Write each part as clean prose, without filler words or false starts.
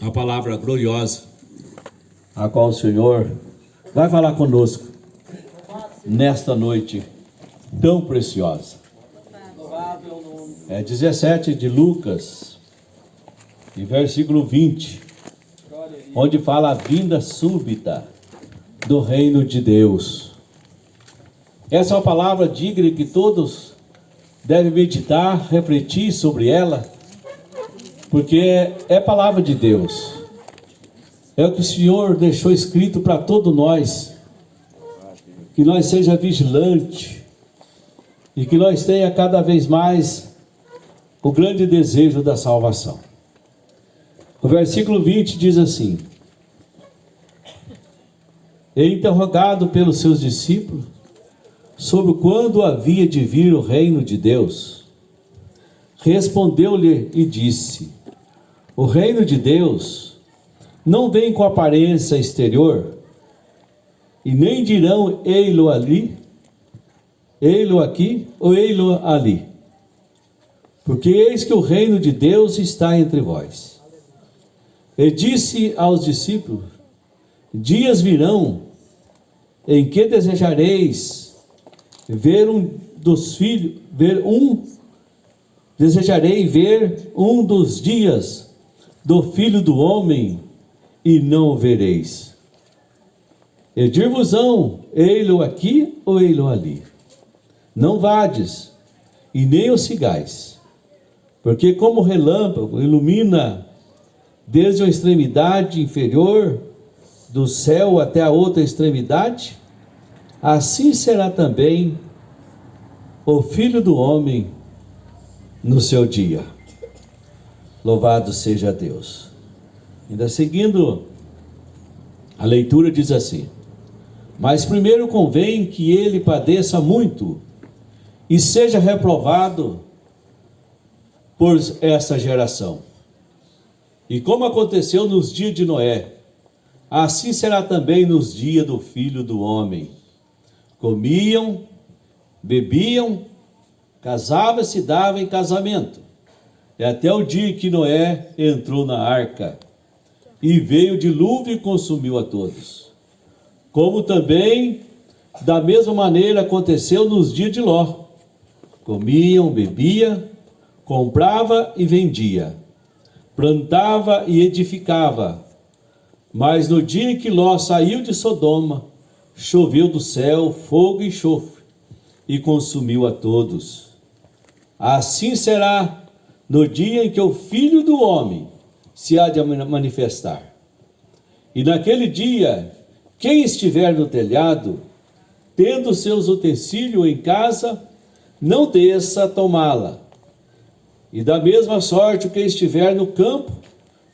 a palavra gloriosa, a qual o Senhor vai falar conosco nesta noite tão preciosa. É 17 de Lucas, e versículo 20, onde fala a vinda súbita do reino de Deus. Essa é uma palavra digna que todos devem meditar, refletir sobre ela, porque é palavra de Deus. É o que o Senhor deixou escrito para todos nós, que nós seja vigilante e que nós tenha cada vez mais o grande desejo da salvação. O versículo 20 diz assim: e interrogado pelos seus discípulos sobre quando havia de vir o reino de Deus, respondeu-lhe e disse: o reino de Deus não vem com aparência exterior, e nem dirão ei-lo ali, ei-lo aqui ou ei-lo ali, porque eis que o reino de Deus está entre vós. E disse aos discípulos: dias virão em que desejarei ver um dos dias do Filho do Homem, e não o vereis. E dir-vos-ão, ei-lo aqui ou ei-lo ali. Não vades, e nem o sigais, porque como relâmpago ilumina desde a extremidade inferior do céu até a outra extremidade, assim será também o Filho do Homem no seu dia. Louvado seja Deus. Ainda seguindo a leitura, diz assim: mas primeiro convém que ele padeça muito e seja reprovado por essa geração. E como aconteceu nos dias de Noé, assim será também nos dias do Filho do Homem. Comiam, bebiam, casavam-se e davam em casamento, e até o dia que Noé entrou na arca, e veio o dilúvio e consumiu a todos. Como também, da mesma maneira, aconteceu nos dias de Ló. Comiam, bebia, comprava e vendia, plantava e edificava. Mas no dia em que Ló saiu de Sodoma, choveu do céu fogo e enxofre, e consumiu a todos. Assim será no dia em que o Filho do Homem se há de manifestar. E naquele dia, quem estiver no telhado, tendo seus utensílios em casa, não desça a tomá-la. E da mesma sorte, o que estiver no campo,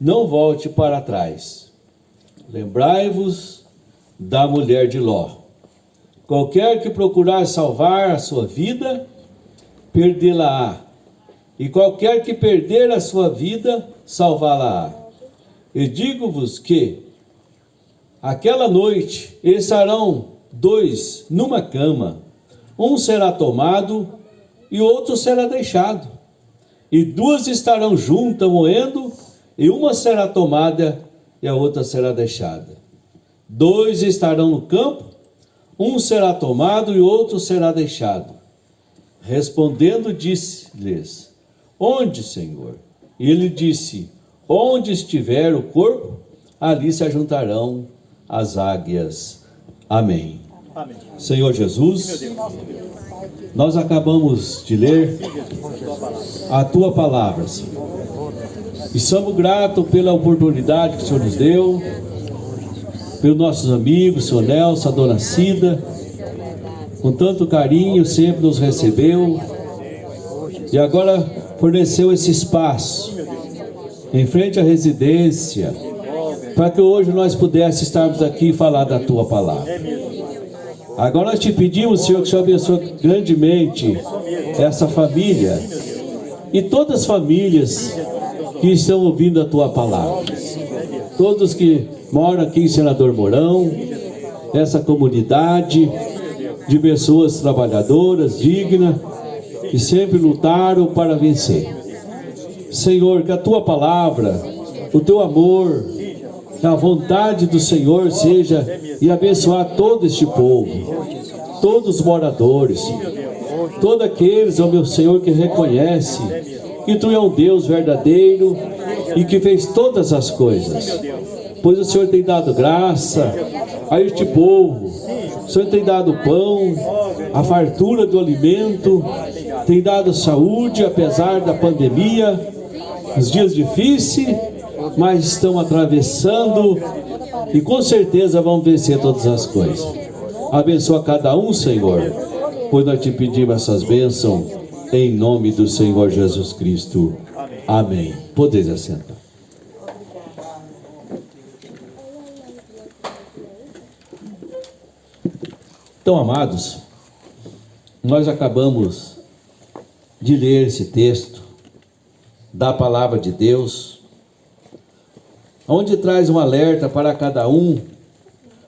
não volte para trás. Lembrai-vos da mulher de Ló. Qualquer que procurar salvar a sua vida, perdê-la-á. E qualquer que perder a sua vida, salvá-la-á. E digo-vos que, aquela noite, estarão dois numa cama, um será tomado e o outro será deixado. E duas estarão juntas moendo, e uma será tomada e a outra será deixada. Dois estarão no campo, um será tomado e o outro será deixado. Respondendo, disse-lhes: onde, Senhor? E ele disse: onde estiver o corpo, ali se ajuntarão as águias. Amém. Amém. Senhor Jesus, nós acabamos de ler a Tua Palavra, Senhor. E somos gratos pela oportunidade que o Senhor nos deu, pelos nossos amigos, o Senhor Nelson, a Dona Cida, com tanto carinho sempre nos recebeu, e agora forneceu esse espaço em frente à residência, para que hoje nós pudéssemos estarmos aqui e falar da Tua Palavra. Agora nós te pedimos, Senhor, que o Senhor abençoe grandemente essa família e todas as famílias que estão ouvindo a Tua Palavra. Todos que moram aqui em Senador Mourão, essa comunidade de pessoas trabalhadoras, dignas, que sempre lutaram para vencer. Senhor, que a Tua Palavra o teu amor, a vontade do Senhor seja e abençoar todo este povo, todos os moradores, todos aqueles, ó meu Senhor, que reconhece que Tu é um Deus verdadeiro e que fez todas as coisas, pois o Senhor tem dado graça a este povo, o Senhor tem dado pão, a fartura do alimento, tem dado saúde apesar da pandemia, os dias difíceis, mas estão atravessando e com certeza vão vencer todas as coisas. Abençoa cada um, Senhor, pois nós te pedimos essas bênçãos em nome do Senhor Jesus Cristo. Amém. Podeis assentar. Então, amados, nós acabamos de ler esse texto da palavra de Deus, onde traz um alerta para cada um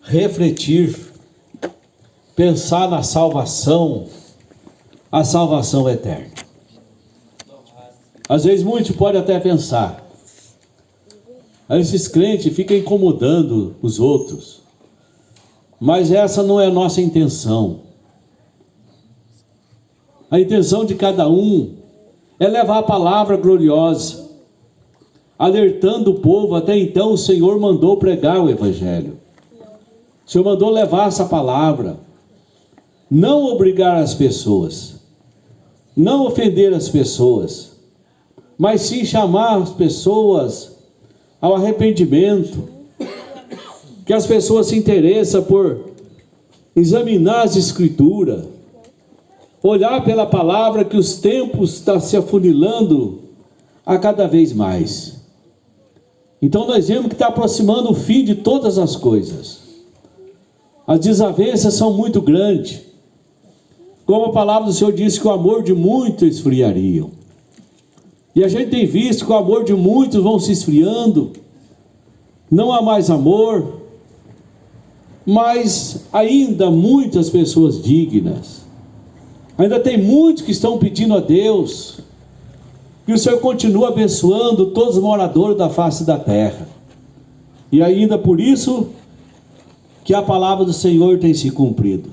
refletir, pensar na salvação, a salvação eterna. Às vezes muitos podem até pensar, esses crentes ficam incomodando os outros, mas essa não é a nossa intenção. A intenção de cada um é levar a palavra gloriosa, alertando o povo. Até então o Senhor mandou pregar o Evangelho, o Senhor mandou levar essa palavra, não obrigar as pessoas, não ofender as pessoas, mas sim chamar as pessoas ao arrependimento, que as pessoas se interessem por examinar as Escrituras, olhar pela palavra, que os tempos estão se afunilando a cada vez mais. Então nós vemos que está aproximando o fim de todas as coisas. As desavenças são muito grandes. Como a palavra do Senhor disse, que o amor de muitos esfriariam. E a gente tem visto que o amor de muitos vão se esfriando. Não há mais amor. Mas ainda muitas pessoas dignas. Ainda tem muitos que estão pedindo a Deus que o Senhor continue abençoando todos os moradores da face da terra. E ainda por isso que a palavra do Senhor tem se cumprido.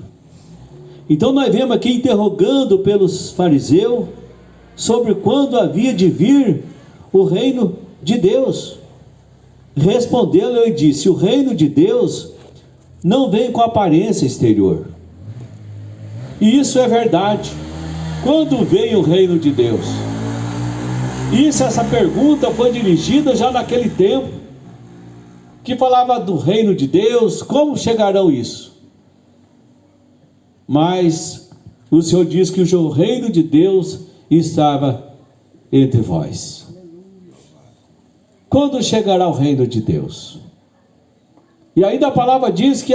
Então nós vemos aqui interrogando pelos fariseus sobre quando havia de vir o reino de Deus. Respondeu-lhe e disse: o reino de Deus não vem com aparência exterior. E isso é verdade. Quando veio o reino de Deus? Essa pergunta foi dirigida já naquele tempo, que falava do reino de Deus, como chegarão isso? Mas o Senhor diz que o reino de Deus estava entre vós. Quando chegará o reino de Deus? E ainda a palavra diz que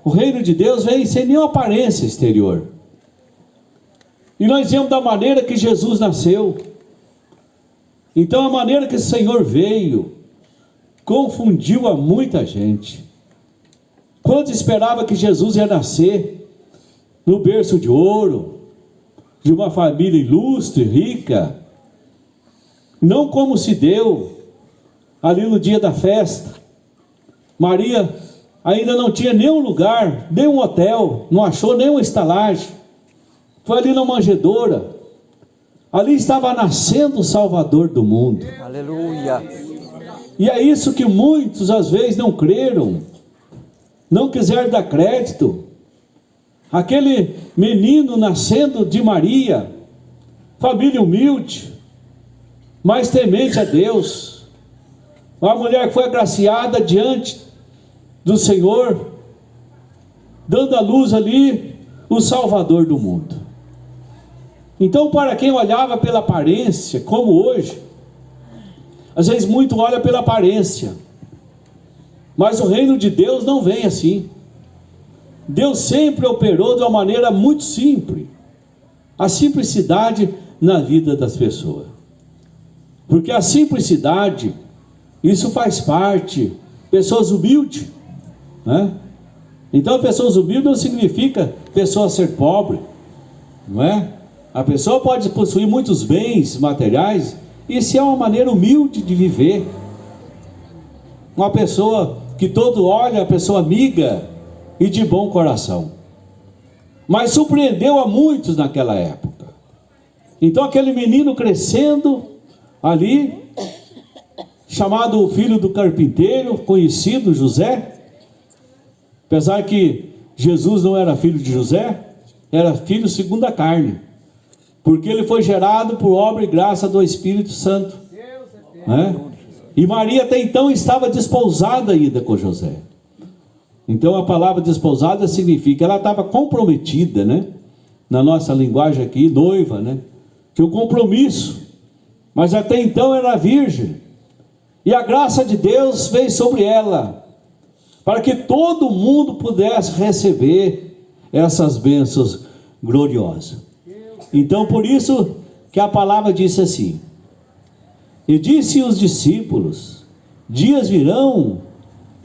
o reino de Deus vem sem nenhuma aparência exterior. E nós vemos da maneira que Jesus nasceu. Então a maneira que o Senhor veio confundiu a muita gente. Quando esperava que Jesus ia nascer no berço de ouro, de uma família ilustre, rica, não como se deu ali no dia da festa. Maria ainda não tinha nenhum lugar, nenhum hotel, não achou nenhuma estalagem, foi ali na manjedoura. Ali estava nascendo o Salvador do mundo. Aleluia. E é isso que muitos às vezes não creram, não quiseram dar crédito. Aquele menino nascendo de Maria, família humilde, mas temente a Deus, uma mulher que foi agraciada diante do Senhor, dando à luz ali o Salvador do mundo. Então, para quem olhava pela aparência, como hoje, às vezes muito olha pela aparência, mas o reino de Deus não vem assim. Deus sempre operou de uma maneira muito simples, a simplicidade na vida das pessoas, porque a simplicidade, isso faz parte, pessoas humildes, né? Então pessoas humildes não significa pessoa ser pobre, não é? A pessoa pode possuir muitos bens materiais, e se é uma maneira humilde de viver. uma pessoa que todo olha, uma pessoa amiga e de bom coração. Mas surpreendeu a muitos naquela época. Então aquele menino crescendo ali, chamado filho do carpinteiro, conhecido José, apesar que Jesus não era filho de José, era filho segundo a carne, porque ele foi gerado por obra e graça do Espírito Santo, né? E Maria até então estava desposada ainda com José. Então a palavra desposada significa, ela estava comprometida, né? Na nossa linguagem aqui, noiva, né? Tinha um compromisso, mas até então era virgem. E a graça de Deus veio sobre ela, para que todo mundo pudesse receber essas bênçãos gloriosas. Então por isso que a palavra disse assim: e disse os discípulos, dias virão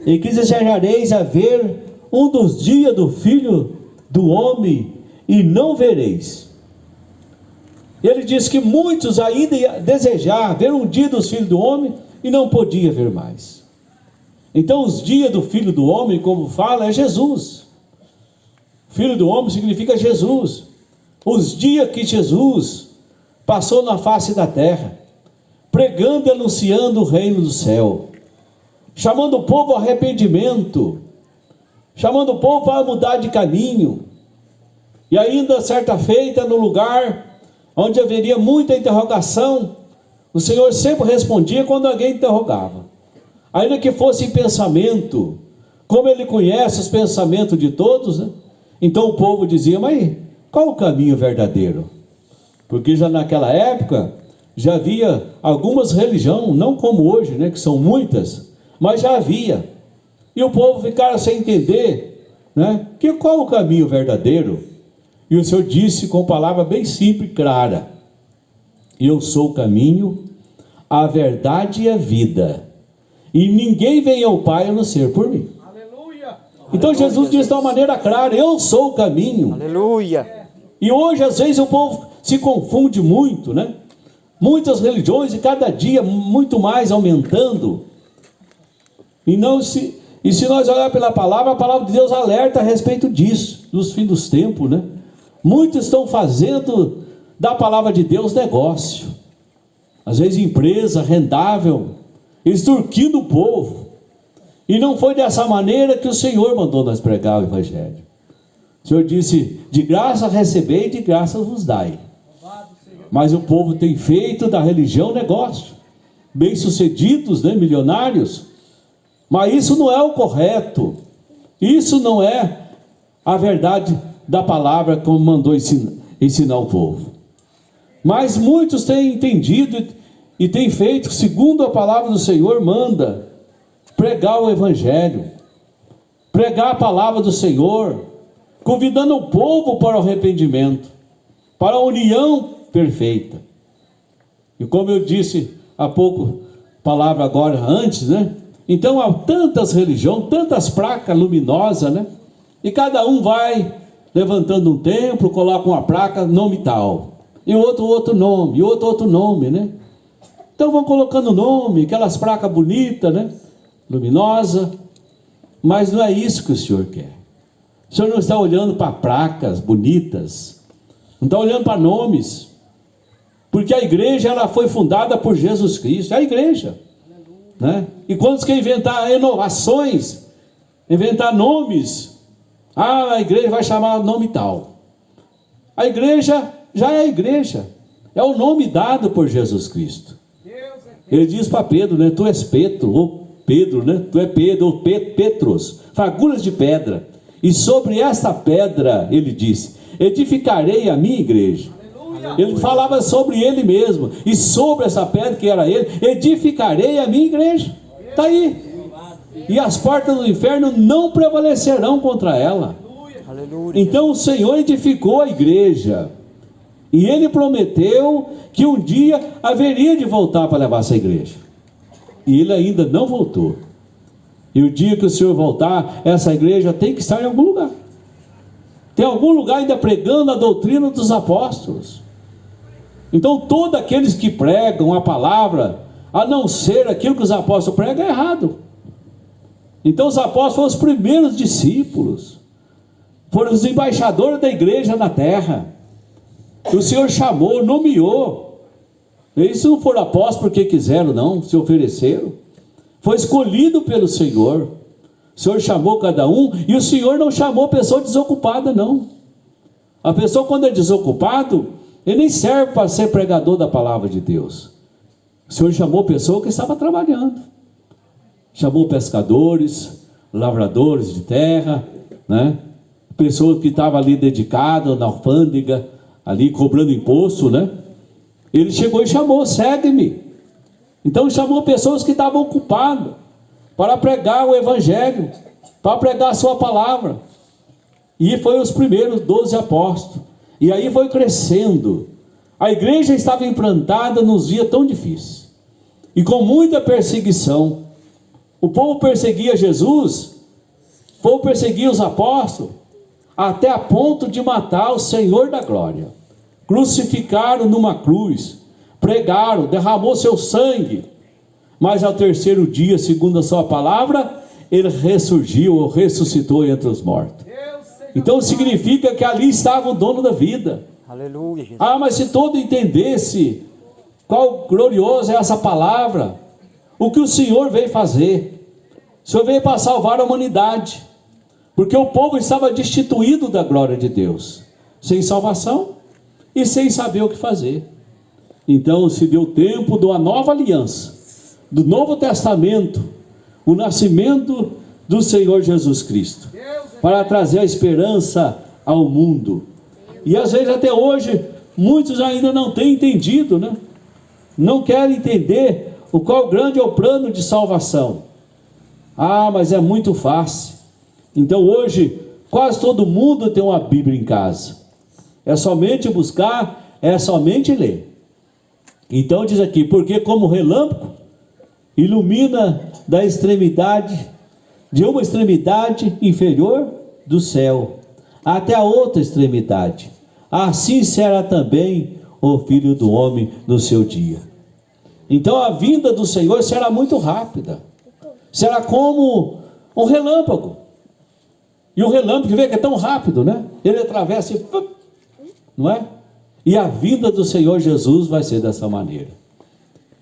em que desejareis a ver um dos dias do Filho do Homem, e não vereis. Ele disse que muitos ainda iam desejar ver um dia dos Filhos do Homem, e não podia ver mais. Então os dias do Filho do Homem, como fala, é Jesus. Filho do Homem significa Jesus. Os dias que Jesus passou na face da terra, pregando e anunciando o reino do céu, chamando o povo ao arrependimento, chamando o povo para mudar de caminho. E ainda certa feita, no lugar onde haveria muita interrogação, o Senhor sempre respondia quando alguém interrogava, ainda que fosse em pensamento. Como Ele conhece os pensamentos de todos, né? Então o povo dizia: mas qual o caminho verdadeiro? Porque já naquela época já havia algumas religiões, não como hoje, né, que são muitas, mas já havia. E o povo ficava sem entender, né, que qual o caminho verdadeiro? E o Senhor disse com palavra bem simples e clara: eu sou o caminho, a verdade e a vida, e ninguém vem ao Pai a não ser por mim. Aleluia. Então Jesus disse de uma maneira clara: eu sou o caminho. Aleluia. E hoje às vezes o povo se confunde muito, né? Muitas religiões, e cada dia muito mais aumentando. E se nós olharmos pela palavra, a palavra de Deus alerta a respeito disso, dos fins dos tempos, né? Muitos estão fazendo da palavra de Deus negócio, às vezes empresa rendável, extorquindo o povo. E não foi dessa maneira que o Senhor mandou nós pregar o Evangelho. O Senhor disse: de graça recebei, de graça vos dai. Mas o povo tem feito da religião negócio, bem-sucedidos, né, milionários. Mas isso não é o correto, isso não é a verdade da palavra como mandou ensinar o povo. Mas muitos têm entendido e têm feito segundo a palavra do Senhor manda: pregar o Evangelho, pregar a palavra do Senhor, convidando o povo para o arrependimento, para a união perfeita. E como eu disse há pouco, palavra agora antes, né? Então há tantas religiões, tantas placas luminosas, né? E cada um vai levantando um templo, coloca uma placa, nome tal, e outro nome, e outro nome, né? Então vão colocando nome, aquelas placas bonitas, né? Luminosa. Mas não é isso que o Senhor quer. O Senhor não está olhando para placas bonitas, não está olhando para nomes. Porque a igreja, ela foi fundada por Jesus Cristo, é a igreja, né? E quando quer inventar inovações, inventar nomes, a igreja vai chamar nome tal. A igreja já é a igreja, é o nome dado por Jesus Cristo. Ele diz para Pedro, né? Tu és Petro, ou Pedro, né? Tu é Pedro, ou Petros, fagulhas de pedra. E sobre esta pedra, ele disse, edificarei a minha igreja. Ele falava sobre ele mesmo, e sobre essa pedra que era ele, edificarei a minha igreja. Está aí. E as portas do inferno não prevalecerão contra ela. Então o Senhor edificou a igreja, e Ele prometeu que um dia haveria de voltar para levar essa igreja. E Ele ainda não voltou. E o dia que o Senhor voltar, essa igreja tem que estar em algum lugar. Tem algum lugar ainda pregando a doutrina dos apóstolos. Então todos aqueles que pregam a palavra, a não ser aquilo que os apóstolos pregam, é errado. Então os apóstolos foram os primeiros discípulos, foram os embaixadores da igreja na terra. O Senhor chamou, nomeou. Eles não foram apóstolos porque quiseram, não, se ofereceram. Foi escolhido pelo Senhor. O Senhor chamou cada um, e o Senhor não chamou pessoa desocupada, não. A pessoa, quando é desocupado, ele nem serve para ser pregador da palavra de Deus. O Senhor chamou pessoa que estava trabalhando. Chamou pescadores, lavradores de terra, né? Pessoas que estavam ali dedicadas na alfândega, ali cobrando imposto, né? Ele chegou e chamou: segue-me. Então chamou pessoas que estavam ocupadas para pregar o evangelho, para pregar a sua palavra. E foi os primeiros 12 apóstolos. E aí foi crescendo. A igreja estava implantada nos dias tão difíceis, e com muita perseguição. O povo perseguia Jesus, o povo perseguia os apóstolos, até a ponto de matar o Senhor da glória. Crucificaram numa cruz, pregaram, derramou seu sangue, mas ao terceiro dia, segundo a sua palavra, ele ressurgiu ou ressuscitou entre os mortos. Então significa que ali estava o dono da vida. Aleluia, Jesus. Ah, mas se todo entendesse qual gloriosa é essa palavra, o que o Senhor veio fazer? O Senhor veio para salvar a humanidade, porque o povo estava destituído da glória de Deus, sem salvação e sem saber o que fazer. Então se deu tempo da nova aliança, do Novo Testamento, o nascimento do Senhor Jesus Cristo, para trazer a esperança ao mundo. E às vezes até hoje muitos ainda não têm entendido, né? Não querem entender o qual grande é o plano de salvação. Ah, mas é muito fácil. Então hoje quase todo mundo tem uma Bíblia em casa. É somente buscar, é somente ler. Então diz aqui: porque como relâmpago ilumina da extremidade, de uma extremidade inferior do céu até a outra extremidade, assim será também o Filho do Homem no seu dia. Então a vinda do Senhor será muito rápida, será como um relâmpago. E o relâmpago, vê que é tão rápido, né? Ele atravessa e... não é? E a vinda do Senhor Jesus vai ser dessa maneira.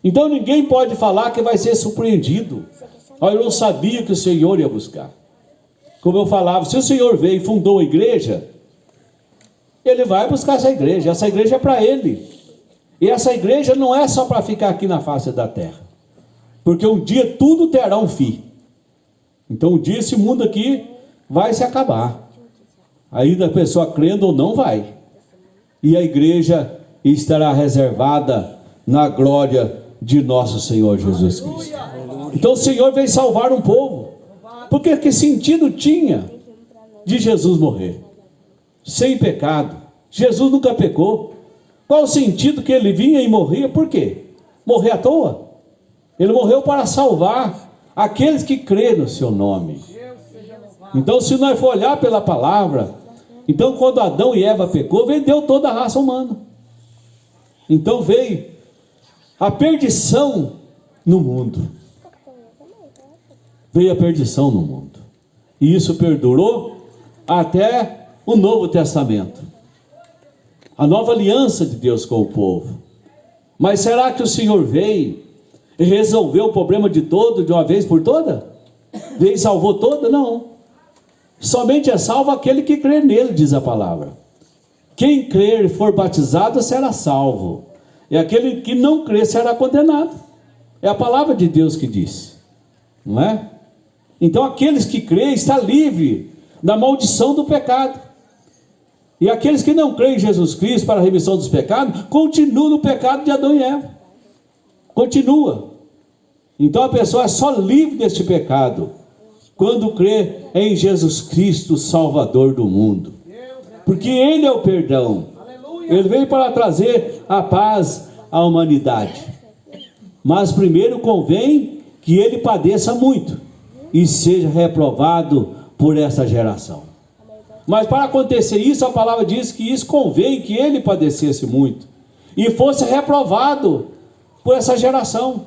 Então ninguém pode falar que vai ser surpreendido. Olha, eu não sabia que o Senhor ia buscar. Como eu falava, se o Senhor veio e fundou a igreja, Ele vai buscar essa igreja é para Ele. E essa igreja não é só para ficar aqui na face da terra, porque um dia tudo terá um fim. Então um dia esse mundo aqui vai se acabar, ainda a pessoa crendo ou não vai, e a igreja estará reservada na glória de nosso Senhor Jesus Cristo. Então o Senhor veio salvar um povo, porque que sentido tinha de Jesus morrer sem pecado? Jesus nunca pecou. Qual o sentido que ele vinha e morria? Por quê? Morrer à toa? Ele morreu para salvar aqueles que crêem no seu nome. Então se nós for olhar pela palavra, então quando Adão e Eva pecou, vendeu toda a raça humana. Então veio a perdição no mundo. Veio a perdição no mundo. E isso perdurou até o Novo Testamento, a nova aliança de Deus com o povo. Mas será que o Senhor veio e resolveu o problema de todo de uma vez por toda? Veio e salvou toda? Não. Somente é salvo aquele que crê nele, diz a palavra. Quem crer e for batizado será salvo, e aquele que não crer será condenado. É a palavra de Deus que diz, não é? Então aqueles que creem estão livres da maldição do pecado. E aqueles que não creem em Jesus Cristo para a remissão dos pecados, continuam no pecado de Adão e Eva. Continua. Então a pessoa é só livre deste pecado quando crê em Jesus Cristo, Salvador do mundo. Porque Ele é o perdão. Ele veio para trazer a paz à humanidade. Mas primeiro convém que Ele padeça muito e seja reprovado por essa geração. Mas para acontecer isso, a palavra diz que isso convém que Ele padecesse muito e fosse reprovado por essa geração.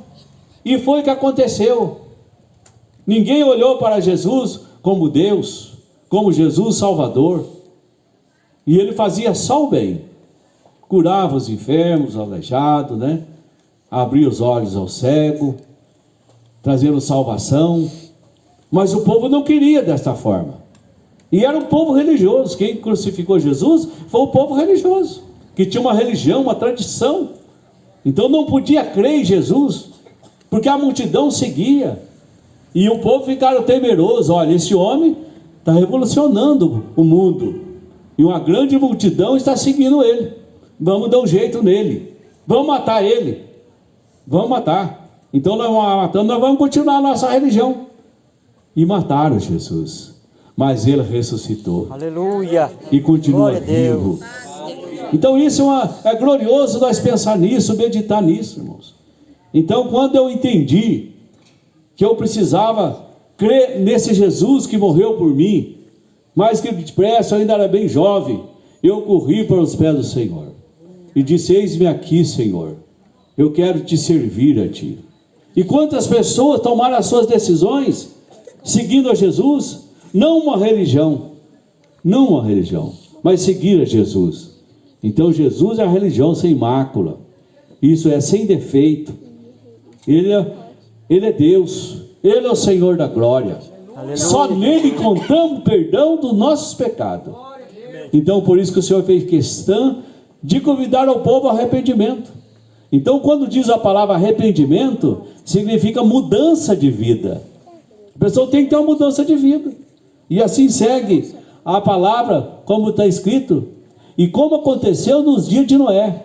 E foi o que aconteceu. Ninguém olhou para Jesus como Deus, como Jesus Salvador. E ele fazia só o bem. Curava os enfermos, aleijados, né? Abria os olhos ao cego, trazendo salvação. Mas o povo não queria desta forma. E era um povo religioso. Quem crucificou Jesus foi o povo religioso, que tinha uma religião, uma tradição. Então não podia crer em Jesus, porque a multidão seguia. E o povo ficaram temeroso. Olha, esse homem está revolucionando o mundo. E uma grande multidão está seguindo ele. Vamos dar um jeito nele. Vamos matar ele. Vamos matar. Então nós vamos matando, nós vamos continuar a nossa religião. E mataram Jesus. Mas ele ressuscitou. Aleluia. E continua vivo. Então isso é glorioso nós pensar nisso, meditar nisso, irmãos. Então quando eu entendi que eu precisava crer nesse Jesus que morreu por mim, mas que depressa, eu ainda era bem jovem, eu corri para os pés do Senhor e disse: eis-me aqui, Senhor, eu quero te servir a ti. E quantas pessoas tomaram as suas decisões seguindo a Jesus? Não uma religião, mas seguir a Jesus. Então Jesus é a religião sem mácula, isso é sem defeito. Ele é Deus, Ele é o Senhor da glória. Aleluia. Só nele encontramos perdão dos nossos pecados. Então por isso que o Senhor fez questão de convidar o povo ao arrependimento. Então quando diz a palavra arrependimento, significa mudança de vida. A pessoa tem que ter uma mudança de vida. E assim segue a palavra, como está escrito: e como aconteceu nos dias de Noé,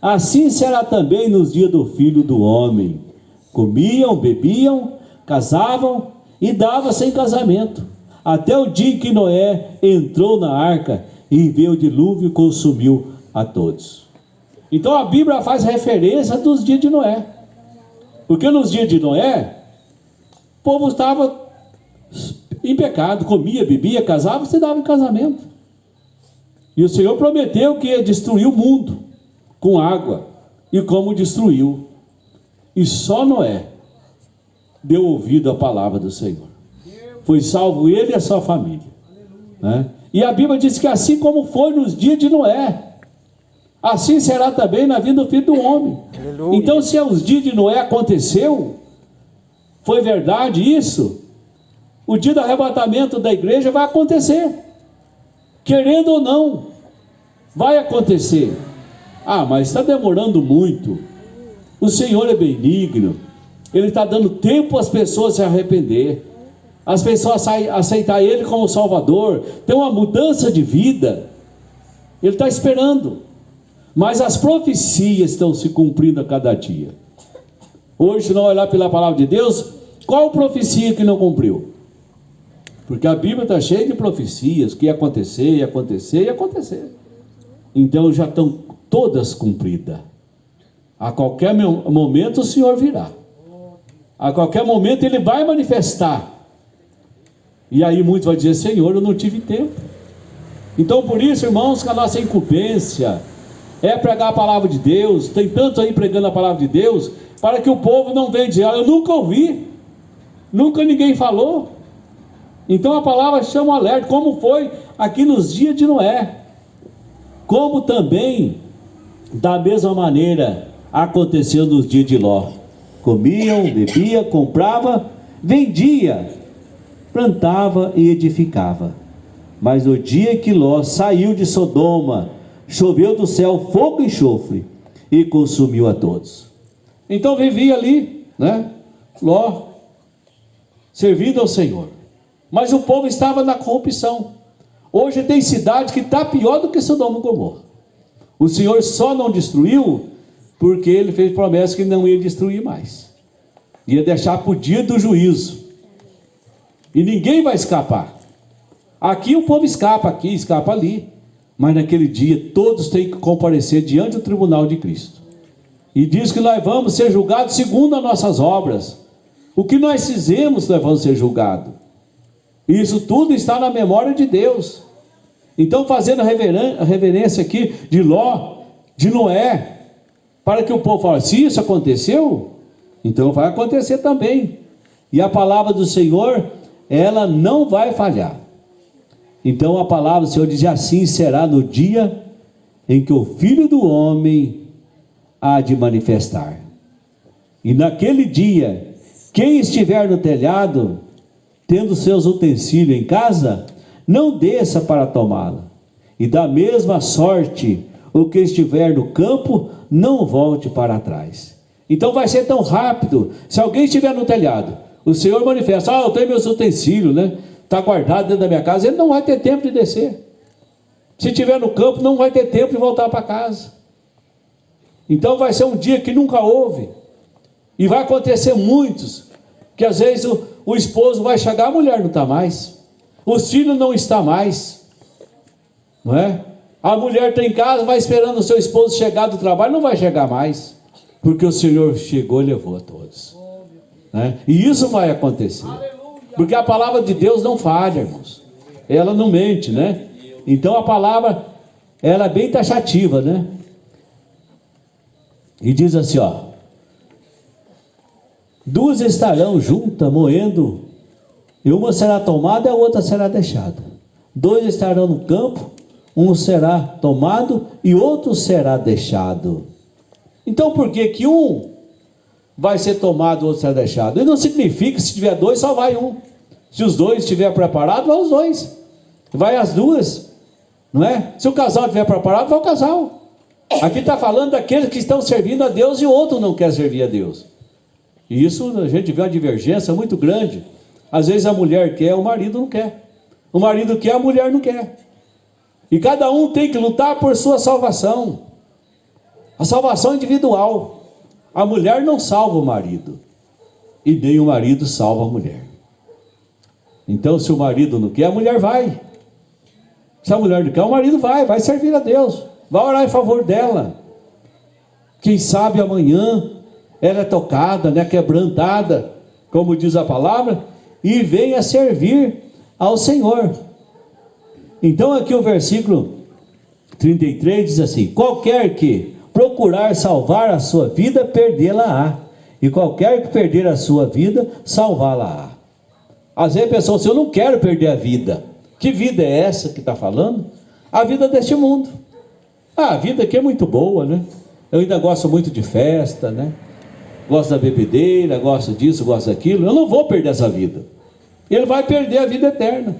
assim será também nos dias do Filho do Homem. Comiam, bebiam, casavam e davam sem casamento, até o dia em que Noé entrou na arca e veio o dilúvio e consumiu a todos. Então a Bíblia faz referência dos dias de Noé, porque nos dias de Noé o povo estava em pecado, comia, bebia, casava e se dava em casamento. E o Senhor prometeu que ia destruir o mundo com água, e como destruiu. E só Noé deu ouvido à palavra do Senhor. Foi salvo ele e a sua família, né? E a Bíblia diz que assim como foi nos dias de Noé, assim será também na vida do Filho do Homem. Aleluia. Então se os dias de Noé aconteceu, foi verdade isso, o dia do arrebatamento da igreja vai acontecer, querendo ou não, vai acontecer. Mas está demorando muito. O Senhor é benigno, Ele está dando tempo às pessoas se arrepender, as pessoas aceitar Ele como Salvador, ter uma mudança de vida. Ele está esperando, mas as profecias estão se cumprindo a cada dia. Hoje, se não olhar pela palavra de Deus, qual profecia que não cumpriu? Porque a Bíblia está cheia de profecias que ia acontecer, ia acontecer, ia acontecer. Então já estão todas cumpridas. A qualquer momento o Senhor virá. A qualquer momento Ele vai manifestar. E aí muitos vão dizer: Senhor, eu não tive tempo. Então por isso, irmãos, que a nossa incumbência é pregar a palavra de Deus. Tem tantos aí pregando a palavra de Deus, para que o povo não venha dizer: eu nunca ouvi, nunca ninguém falou. Então a palavra chama o alerta, como foi aqui nos dias de Noé, como também da mesma maneira aconteceu nos dias de Ló. Comiam, bebia, comprava, vendia, plantava e edificava. Mas no dia que Ló saiu de Sodoma, choveu do céu fogo e enxofre e consumiu a todos. Então vivia ali, né, Ló, servindo ao Senhor. Mas o povo estava na corrupção. Hoje tem cidade que está pior do que Sodoma e Gomorra. O Senhor só não destruiu porque Ele fez promessa que não ia destruir mais. Ia deixar para o dia do juízo. E ninguém vai escapar. Aqui o povo escapa aqui, escapa ali. Mas naquele dia todos têm que comparecer diante do tribunal de Cristo. E diz que nós vamos ser julgados segundo as nossas obras. O que nós fizemos, nós vamos ser julgados. Isso tudo está na memória de Deus. Então, fazendo a reverência aqui de Ló, de Noé, para que o povo fale: se isso aconteceu, então vai acontecer também. E a palavra do Senhor, ela não vai falhar. Então a palavra do Senhor diz: assim será no dia em que o Filho do Homem há de manifestar. E naquele dia, quem estiver no telhado, tendo seus utensílios em casa, não desça para tomá-la. E da mesma sorte, o que estiver no campo, não volte para trás. Então vai ser tão rápido. Se alguém estiver no telhado, o Senhor manifesta: eu tenho meus utensílios, né? Está guardado dentro da minha casa. Ele não vai ter tempo de descer. Se estiver no campo, não vai ter tempo de voltar para casa. Então vai ser um dia que nunca houve. E vai acontecer muitos, que às vezes o esposo vai chegar, a mulher não está mais, os filhos não estão mais, não é? A mulher está em casa, vai esperando o seu esposo chegar do trabalho, não vai chegar mais, porque o Senhor chegou e levou a todos, né? E isso vai acontecer, porque a palavra de Deus não falha, irmãos, ela não mente, né? Então a palavra, ela é bem taxativa, né? E diz assim, ó: duas estarão juntas moendo, e uma será tomada e a outra será deixada. Dois estarão no campo, um será tomado e outro será deixado. Então por que que um vai ser tomado e o outro será deixado? E não significa que se tiver dois só vai um. Se os dois estiverem preparados, vai os dois, vai as duas, não é? Se o casal estiver preparado, vai o casal. Aqui está falando daqueles que estão servindo a Deus e o outro não quer servir a Deus. E isso a gente vê uma divergência muito grande. Às vezes a mulher quer, o marido não quer. O marido quer, a mulher não quer. E cada um tem que lutar por sua salvação. A salvação individual. A mulher não salva o marido, e nem o marido salva a mulher. Então se o marido não quer, a mulher vai. Se a mulher não quer, o marido vai servir a Deus, vai orar em favor dela. Quem sabe amanhã ela é tocada, né, quebrantada, como diz a palavra, e venha servir ao Senhor. Então aqui o versículo 33 diz assim: qualquer que procurar salvar a sua vida, perdê-la-á, e qualquer que perder a sua vida, salvá-la-á. Às vezes a pessoa assim: eu não quero perder a vida. Que vida é essa que está falando? A vida deste mundo. A vida aqui é muito boa, né? Eu ainda gosto muito de festa, né? Gosto da bebedeira, gosto disso, gosto daquilo. Eu não vou perder essa vida. Ele vai perder a vida eterna.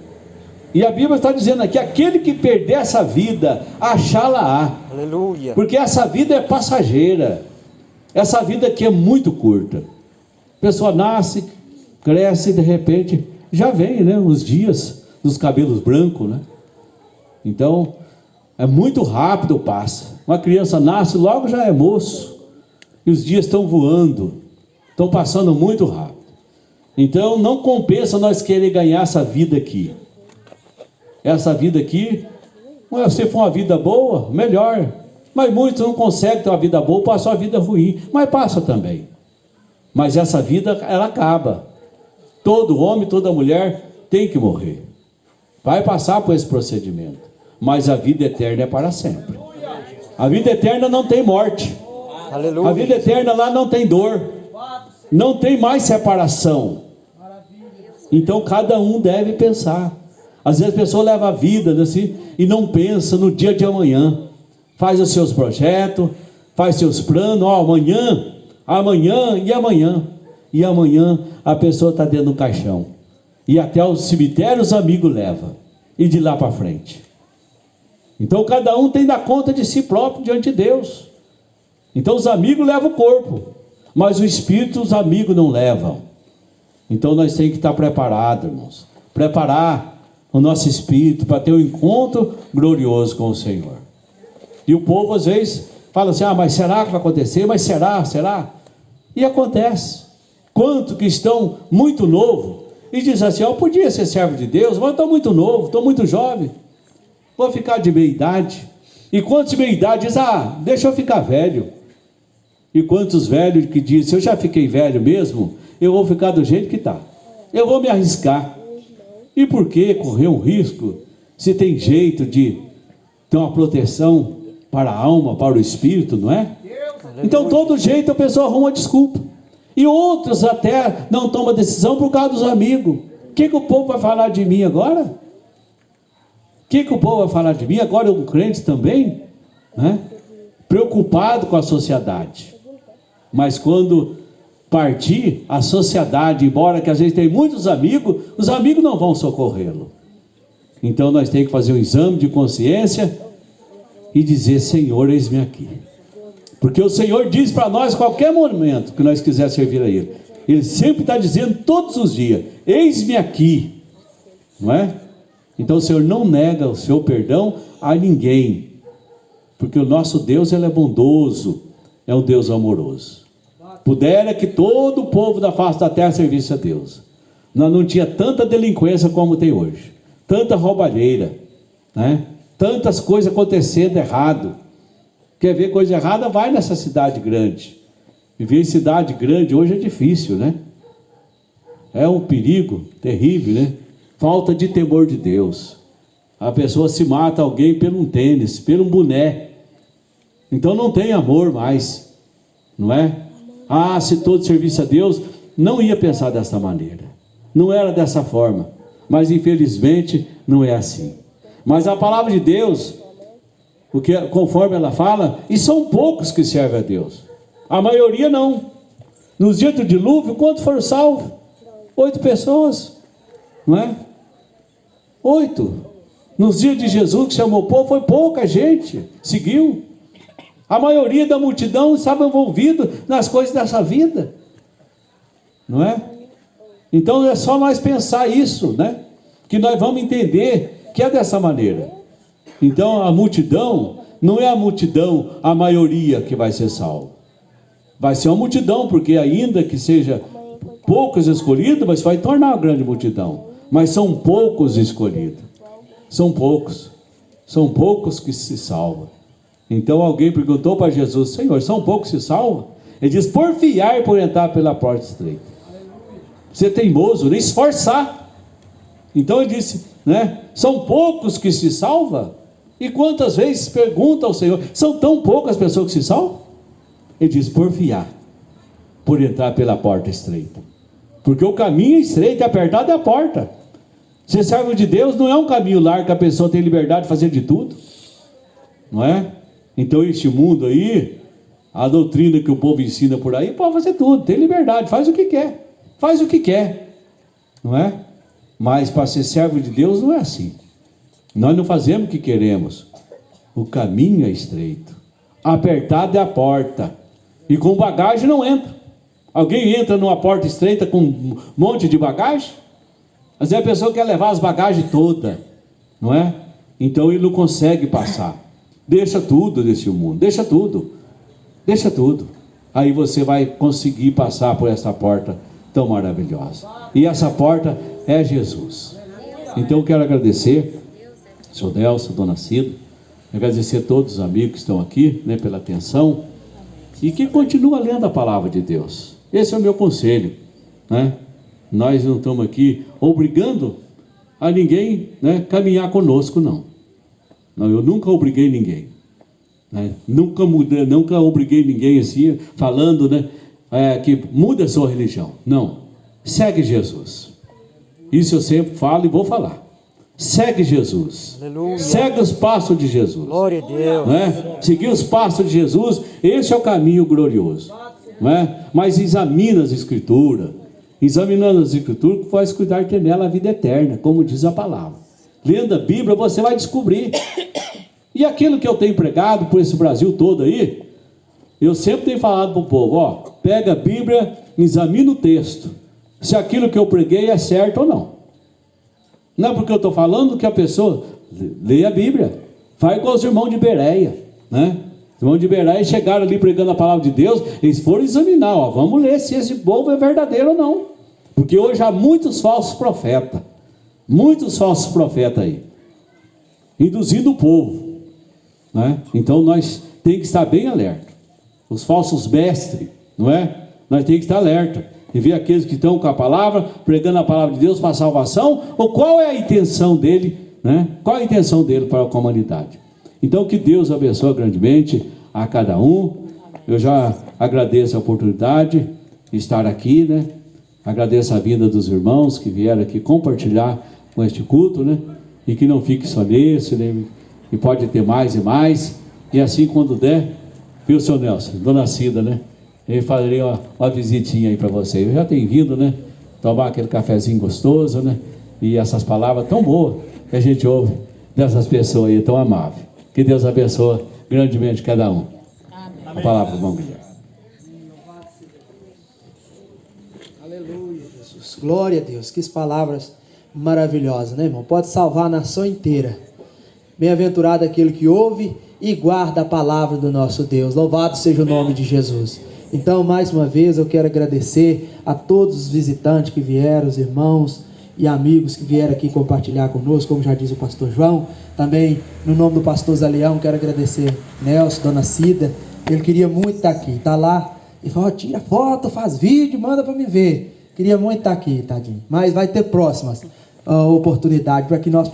E a Bíblia está dizendo aqui: aquele que perder essa vida, achá-la-á. Aleluia. Porque essa vida é passageira. Essa vida aqui é muito curta. A pessoa nasce, cresce e de repente já vem, né, os dias dos cabelos brancos, né? Então é muito rápido, passa. Uma criança nasce, logo já é moço. E os dias estão voando, estão passando muito rápido. Então não compensa nós querer ganhar essa vida aqui. Essa vida aqui, se for uma vida boa, melhor. Mas muitos não conseguem ter uma vida boa, passam uma vida ruim. Mas passa também. Mas essa vida, ela acaba. Todo homem, toda mulher tem que morrer. Vai passar por esse procedimento. Mas a vida eterna é para sempre. A vida eterna não tem morte. Aleluia. A vida eterna lá não tem dor, não tem mais separação. Então cada um deve pensar. Às vezes a pessoa leva a vida assim, e não pensa no dia de amanhã. Faz os seus projetos, faz seus planos. Amanhã e amanhã. E amanhã a pessoa está dentro do caixão. E até o cemitério os amigos levam. E de lá para frente. Então cada um tem que dar conta de si próprio diante de Deus. Então os amigos levam o corpo, mas o espírito os amigos não levam. Então nós temos que estar preparados, irmãos. Preparar o nosso espírito para ter um encontro glorioso com o Senhor. E o povo às vezes fala assim: mas será que vai acontecer? Mas será? E acontece. Quanto que estão muito novo e diz assim: eu podia ser servo de Deus, mas estou muito novo, estou muito jovem, vou ficar de meia idade. E quantos de meia idade dizem: deixa eu ficar velho. E quantos velhos que dizem: eu já fiquei velho mesmo, eu vou ficar do jeito que está, eu vou me arriscar. E por que correr um risco, se tem jeito de ter uma proteção para a alma, para o espírito, não é? Então todo jeito a pessoa arruma desculpa. E outros até não tomam decisão por causa dos amigos. O que o povo vai falar de mim agora? O que o povo vai falar de mim? Agora um crente também, né? Preocupado com a sociedade. Mas quando partir, a sociedade, embora que às vezes tem muitos amigos, os amigos não vão socorrê-lo. Então nós temos que fazer um exame de consciência e dizer: Senhor, eis-me aqui. Porque o Senhor diz para nós, qualquer momento que nós quiser servir a Ele, Ele sempre está dizendo todos os dias: eis-me aqui, não é? Então o Senhor não nega o seu perdão a ninguém, porque o nosso Deus, Ele é bondoso, é um Deus amoroso. Pudera que todo o povo da face da terra servisse a Deus, nós não tinha tanta delinquência como tem hoje, tanta roubalheira, né? Tantas coisas acontecendo errado. Quer ver coisa errada? Vai nessa cidade grande. Viver em cidade grande hoje é difícil, né? É um perigo terrível, né? Falta de temor de Deus. A pessoa se mata alguém pelo um tênis, pelo um boné. Então não tem amor mais, não é? Ah, se todo servisse a Deus, não ia pensar dessa maneira. Não era dessa forma. Mas infelizmente não é assim. Mas a palavra de Deus, porque conforme ela fala, e são poucos que servem a Deus. A maioria não. Nos dias do dilúvio, quantos foram salvos? 8 pessoas, não é? 8. Nos dias de Jesus, que chamou o povo, foi pouca gente, seguiu. A maioria da multidão estava envolvida nas coisas dessa vida, não é? Então é só nós pensar isso, né? Que nós vamos entender que é dessa maneira. Então a multidão, não é a multidão, a maioria que vai ser salva. Vai ser uma multidão, porque ainda que seja poucos escolhidos, mas vai tornar uma grande multidão. Mas são poucos escolhidos. São poucos que se salvam. Então alguém perguntou para Jesus: Senhor, são poucos que se salvam? Ele diz: porfiar por entrar pela porta estreita. Ser teimoso, nem esforçar. Então ele disse, né? São poucos que se salvam? E quantas vezes pergunta ao Senhor: são tão poucas pessoas que se salvam? Ele diz: porfiar por entrar pela porta estreita. Porque o caminho estreito e apertado é a porta. Ser servo de Deus não é um caminho largo que a pessoa tem liberdade de fazer de tudo, não é? Então este mundo aí, a doutrina que o povo ensina por aí, pode fazer tudo, tem liberdade, faz o que quer, não é? Mas para ser servo de Deus não é assim. Nós não fazemos o que queremos. O caminho é estreito, apertado é a porta, e com bagagem não entra. Alguém entra numa porta estreita com um monte de bagagem? Mas a pessoa quer levar as bagagens todas, não é? Então ele não consegue passar. Deixa tudo desse mundo, deixa tudo. Aí você vai conseguir passar por essa porta tão maravilhosa. E essa porta é Jesus. Então eu quero agradecer, Sr. Nelson, Dona Cida, agradecer a todos os amigos que estão aqui, né, pela atenção, e que continua lendo a palavra de Deus. Esse é o meu conselho, né? Nós não estamos aqui obrigando a ninguém, né, caminhar conosco, não. Não, eu nunca obriguei ninguém, né? Nunca obriguei ninguém assim, falando, né, que muda a sua religião. Não, segue Jesus. Isso eu sempre falo e vou falar. Segue Jesus. Aleluia. Segue os passos de Jesus. Glória a Deus. Né? Seguir os passos de Jesus, esse é o caminho glorioso. Né? Mas examina as Escrituras. Examinando as Escrituras, que faz cuidar de ter nela a vida eterna, como diz a palavra. Lendo a Bíblia, você vai descobrir. E aquilo que eu tenho pregado por esse Brasil todo aí, eu sempre tenho falado para o povo: ó, pega a Bíblia, examina o texto, se aquilo que eu preguei é certo ou não. Não é porque eu estou falando que a pessoa leia a Bíblia, faz igual os irmãos de Bereia, né? Os irmãos de Bereia chegaram ali pregando a palavra de Deus, eles foram examinar, ó, vamos ler se esse povo é verdadeiro ou não, porque hoje há muitos falsos profetas aí, induzindo o povo, né? Então nós temos que estar bem alerta. Os falsos mestres, não é? Nós temos que estar alerta e ver aqueles que estão com a palavra, pregando a palavra de Deus para a salvação, ou qual é a intenção dele, né? Qual é a intenção dele para a comunidade? Então que Deus abençoe grandemente a cada um. Eu já agradeço a oportunidade estar aqui, né? Agradeço a vinda dos irmãos que vieram aqui compartilhar com este culto, né? E que não fique só nesse, né? E pode ter mais e mais. E assim, quando der, viu, seu Nelson, dona Cida, né? Eu farei uma visitinha aí para você. Eu já tenho vindo, né? Tomar aquele cafezinho gostoso, né? E essas palavras tão boas que a gente ouve dessas pessoas aí tão amáveis. Que Deus abençoe grandemente cada um. Amém. A palavra, irmão Guilherme. Aleluia, Jesus. Glória a Deus. Que palavras maravilhosas, né, irmão? Pode salvar a nação inteira. Bem-aventurado aquele que ouve e guarda a palavra do nosso Deus. Louvado seja o nome de Jesus. Então, mais uma vez, eu quero agradecer a todos os visitantes que vieram, os irmãos e amigos que vieram aqui compartilhar conosco, como já diz o pastor João. Também, no nome do pastor Zé Leão, quero agradecer Nelson, dona Cida. Ele queria muito estar aqui, está lá. Ele falou: tira foto, faz vídeo, manda para me ver. Queria muito estar aqui, tadinho. Mas vai ter próximas oportunidades para que nós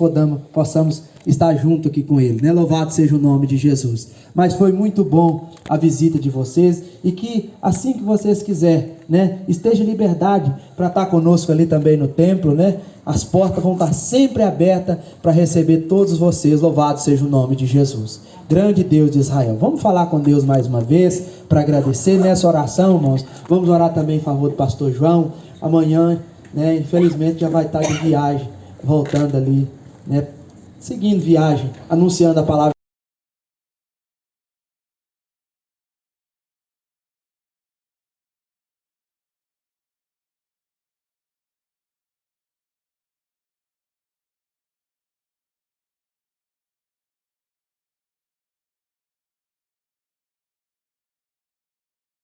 possamos estar junto aqui com ele, né? Louvado seja o nome de Jesus. Mas foi muito bom a visita de vocês, e que assim que vocês quiserem, né, esteja em liberdade para estar conosco ali também no templo, né? As portas vão estar sempre abertas para receber todos vocês. Louvado seja o nome de Jesus. Grande Deus de Israel. Vamos falar com Deus mais uma vez para agradecer nessa oração, irmãos. Vamos orar também em favor do pastor João. Amanhã, né, infelizmente já vai estar de viagem, voltando ali, né, seguindo viagem, anunciando a palavra